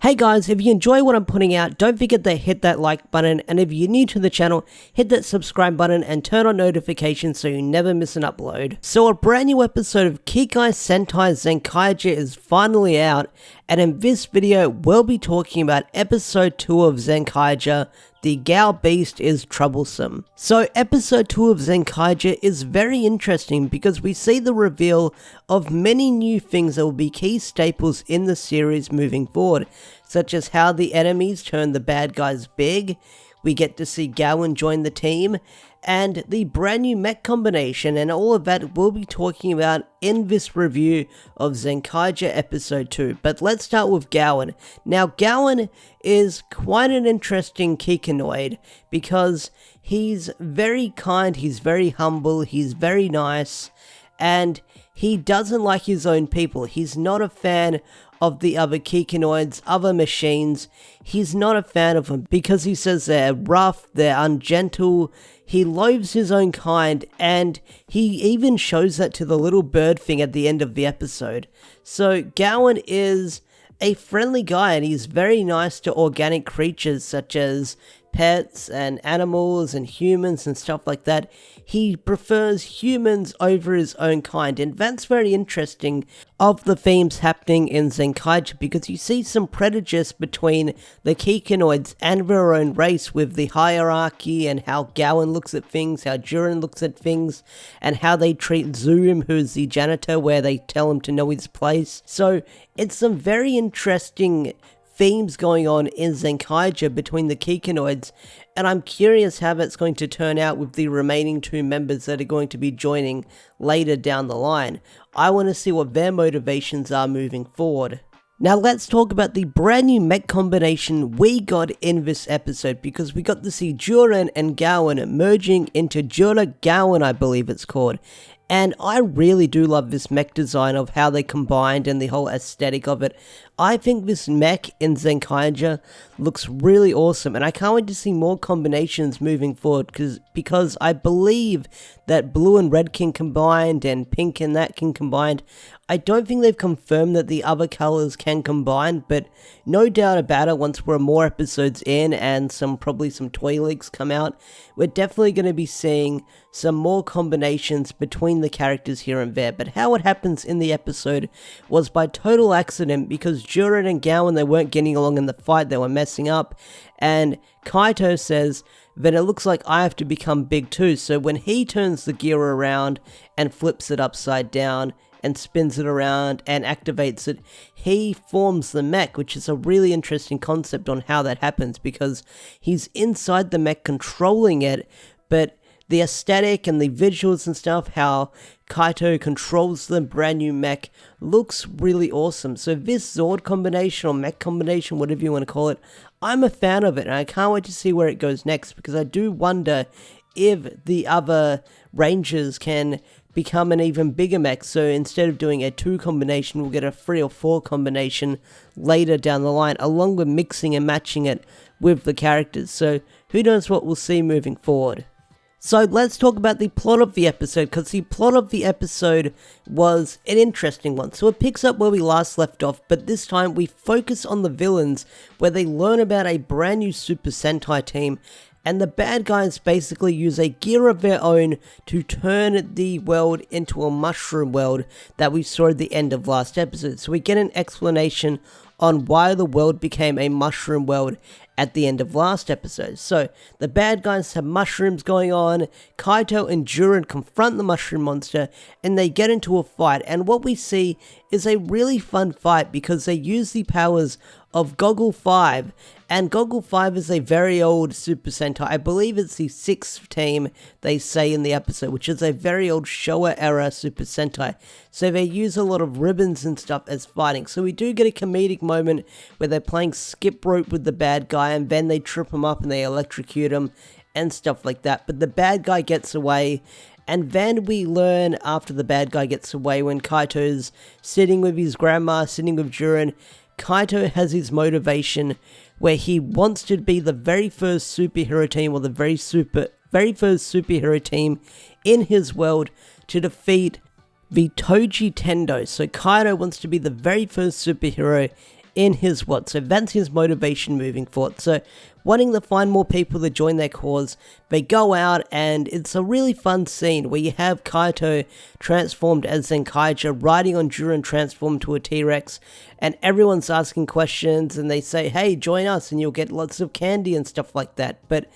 Hey guys, if you enjoy what I'm putting out, don't forget to hit that like button, and if you're new to the channel, hit that subscribe button and turn on notifications so you never miss an upload. So a brand new episode of Kikai Sentai Zenkaiger is finally out, and in this video we'll be talking about episode 2 of Zenkaiger, The Gao Beast is Troublesome. So episode 2 of Zenkaiger is very interesting because we see the reveal of many new things that will be key staples in the series moving forward, such as how the enemies turn the bad guys big, we get to see Gowan join the team, and the brand new Mech Combination, and all of that we'll be talking about in this review of Zenkaiger episode 2. But let's start with Gowan. Now Gowan is quite an interesting Kikanoid because he's very kind, he's very humble, he's very nice, and he doesn't like his own people. He's not a fan of the other Kikanoids, other machines. He's not a fan of them because he says they're rough, they're ungentle. He loathes his own kind, and he even shows that to the little bird thing at the end of the episode. So Gowan is a friendly guy, and he's very nice to organic creatures such as pets and animals and humans and stuff like that. He prefers humans over his own kind, and that's very interesting of the themes happening in Zenkaiger, because you see some prejudice between the Kikanoids and their own race with the hierarchy and how Gowan looks at things, how Juran looks at things, and how they treat Zoom, who's the janitor, where they tell him to know his place. So it's some very interesting themes going on in Zenkaiger between the Kikanoids, and I'm curious how that's going to turn out with the remaining 2 members that are going to be joining later down the line. I want to see what their motivations are moving forward. Now let's talk about the brand new Mech Combination we got in this episode, because we got to see Juran and Gowan merging into JuraGaon, I believe it's called. And I really do love this mech design of how they combined and the whole aesthetic of it. I think this mech in Zenkaiger looks really awesome, and I can't wait to see more combinations moving forward, because I believe that blue and red can combine and pink and that can combine. I don't think they've confirmed that the other colors can combine, but no doubt about it, once we're more episodes in and probably some toy leaks come out, we're definitely going to be seeing some more combinations between the characters here and there. But how it happens in the episode was by total accident, because Juran and Gowan, they weren't getting along in the fight, they were messing up, and Kaito says that it looks like I have to become big too. So when he turns the gear around and flips it upside down and spins it around and activates it, he forms the mech, which is a really interesting concept on how that happens, because he's inside the mech controlling it, but the aesthetic and the visuals and stuff, how Kaito controls the brand new mech, looks really awesome. So this Zord combination or mech combination, whatever you want to call it, I'm a fan of it, and I can't wait to see where it goes next, because I do wonder if the other Rangers can become an even bigger mech. So instead of doing a 2 combination, we'll get a 3 or 4 combination later down the line, along with mixing and matching it with the characters. So who knows what we'll see moving forward. So let's talk about the plot of the episode, because the plot of the episode was an interesting one. So it picks up where we last left off, but this time we focus on the villains, where they learn about a brand new Super Sentai team, and the bad guys basically use a gear of their own to turn the world into a mushroom world that we saw at the end of last episode. So we get an explanation on why the world became a mushroom world at the end of last episode. So the bad guys have mushrooms going on, Kaito and Juran confront the mushroom monster, and they get into a fight, and what we see is a really fun fight because they use the powers of Goggle 5, and Goggle 5 is a very old Super Sentai. I believe it's the 6th team they say in the episode, which is a very old Showa era Super Sentai. So they use a lot of ribbons and stuff as fighting. So we do get a comedic moment where they're playing skip rope with the bad guy, and then they trip him up and they electrocute him and stuff like that. But the bad guy gets away, and then we learn after the bad guy gets away, when Kaito's sitting with his grandma, sitting with Juran, Kaito has his motivation where he wants to be the very first superhero team, or the very first superhero team in his world to defeat the Toji Tendo. So Kaito wants to be the very first superhero in his world. So that's his motivation moving forward. So wanting to find more people to join their cause, they go out, and it's a really fun scene where you have Kaito transformed as Zenkaiger riding on Juran transformed to a T-Rex, and everyone's asking questions, and they say, hey, join us and you'll get lots of candy and stuff like that. But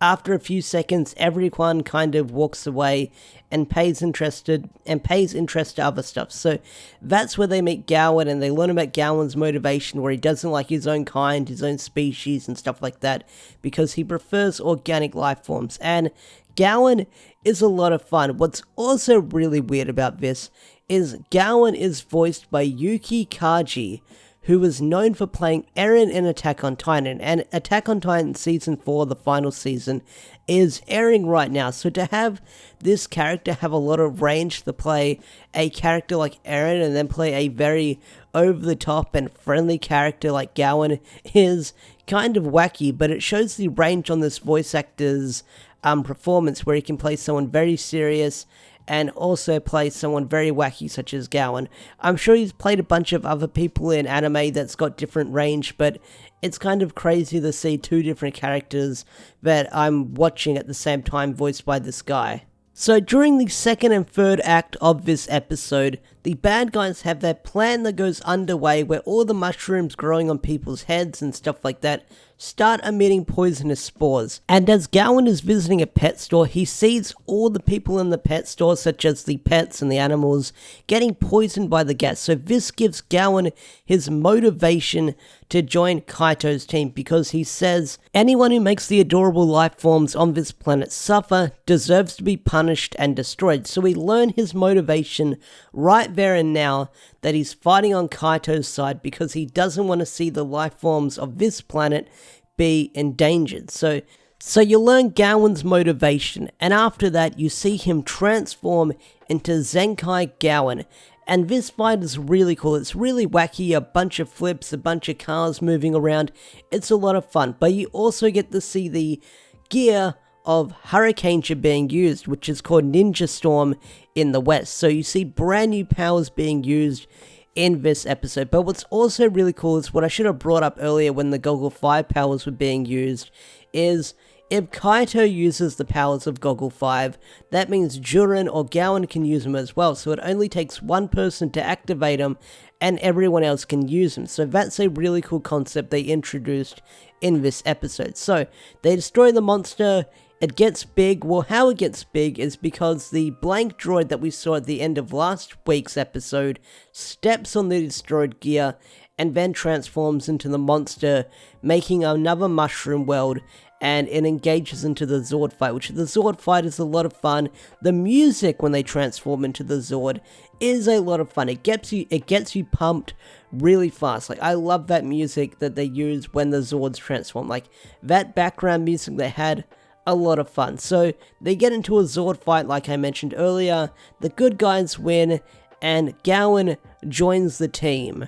after a few seconds, everyone kind of walks away and pays interest to other stuff. So that's where they meet Gowan, and they learn about Gowan's motivation, where he doesn't like his own kind, his own species and stuff like that, because he prefers organic life forms. And Gowan is a lot of fun. What's also really weird about this is Gowan is voiced by Yuki Kaji, who was known for playing Eren in Attack on Titan, and Attack on Titan Season 4, the final season, is airing right now. So to have this character have a lot of range to play a character like Eren and then play a very over-the-top and friendly character like Gowan is kind of wacky, but it shows the range on this voice actor's performance, where he can play someone very serious and also play someone very wacky such as Gowan. I'm sure he's played a bunch of other people in anime that's got different range, but it's kind of crazy to see two different characters that I'm watching at the same time voiced by this guy. So during the second and third act of this episode, the bad guys have their plan that goes underway, where all the mushrooms growing on people's heads and stuff like that start emitting poisonous spores. And as Gowan is visiting a pet store, he sees all the people in the pet store, such as the pets and the animals, getting poisoned by the gas. So this gives Gowan his motivation to join Kaito's team, because he says anyone who makes the adorable life forms on this planet suffer deserves to be punished and destroyed. So we learn his motivation right there and now, that he's fighting on Kaito's side because he doesn't want to see the life forms of this planet be endangered. So you learn Gowan's motivation, and after that you see him transform into Zenkai Gaon. And this fight is really cool. It's really wacky, a bunch of flips, a bunch of cars moving around. It's a lot of fun, but you also get to see the gear of Hurricaneja being used, which is called Ninja Storm in the West. So you see brand new powers being used in this episode. But what's also really cool is what I should have brought up earlier when the Goggle 5 powers were being used, is if Kaito uses the powers of Goggle 5, that means Juran or Gowan can use them as well. So it only takes one person to activate them and everyone else can use them. So that's a really cool concept they introduced in this episode. So they destroy the monster. It gets big. Well, how it gets big is because the blank droid that we saw at the end of last week's episode steps on the destroyed gear and then transforms into the monster, making another mushroom world, and it engages into the Zord fight, which the Zord fight is a lot of fun. The music when they transform into the Zord is a lot of fun. It gets you pumped really fast. Like, I love that music that they use when the Zords transform. Like, that background music they had, a lot of fun. So they get into a Zord fight like I mentioned earlier, the good guys win, and Gowan joins the team.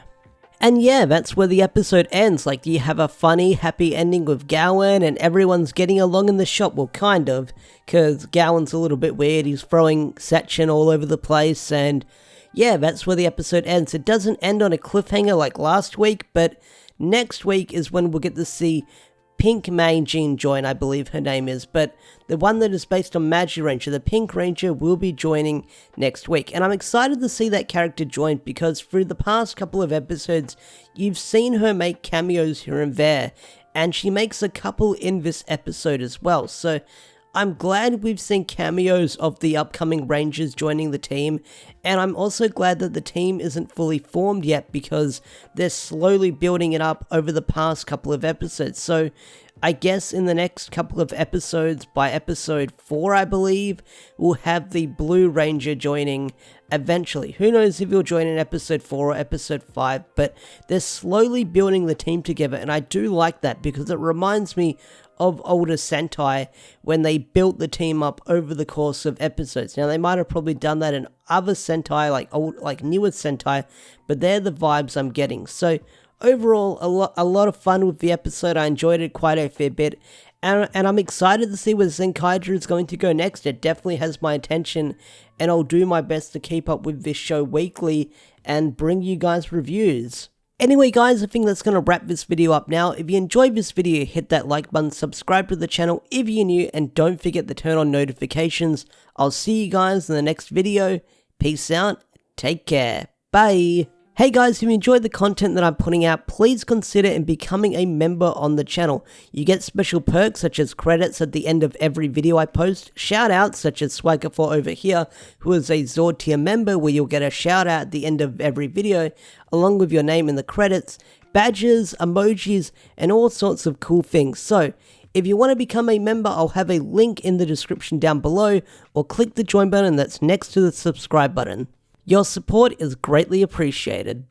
And yeah, that's where the episode ends. Like, you have a funny, happy ending with Gowan, and everyone's getting along in the shop. Well, kind of, because Gowan's a little bit weird. He's throwing Setchin all over the place, and yeah, that's where the episode ends. It doesn't end on a cliffhanger like last week, but next week is when we'll get to see Pink Mei Jean join, I believe her name is, but the one that is based on Magi Ranger, the Pink Ranger, will be joining next week. And I'm excited to see that character join, because through the past couple of episodes, you've seen her make cameos here and there, and she makes a couple in this episode as well. So I'm glad we've seen cameos of the upcoming Rangers joining the team, and I'm also glad that the team isn't fully formed yet, because they're slowly building it up over the past couple of episodes. So I guess in the next couple of episodes, by episode 4 I believe, we'll have the Blue Ranger joining eventually. Who knows if he'll join in episode 4 or episode 5, but they're slowly building the team together, and I do like that, because it reminds me of older Sentai when they built the team up over the course of episodes. Now, they might have probably done that in other Sentai, like newer Sentai, but they're the vibes I'm getting. So overall, a lot of fun with the episode. I enjoyed it quite a fair bit, and I'm excited to see where Zenkaiger is going to go next. It definitely has my attention, and I'll do my best to keep up with this show weekly and bring you guys reviews. Anyway guys, I think that's going to wrap this video up now. If you enjoyed this video, hit that like button, subscribe to the channel if you're new, and don't forget to turn on notifications. I'll see you guys in the next video. Peace out, take care, bye. Hey guys, if you enjoyed the content that I'm putting out, please consider in becoming a member on the channel. You get special perks such as credits at the end of every video I post, shout outs such as Swagger4 over here, who is a Zord tier member where you'll get a shout out at the end of every video, along with your name in the credits, badges, emojis, and all sorts of cool things. So, if you want to become a member, I'll have a link in the description down below, or click the join button that's next to the subscribe button. Your support is greatly appreciated.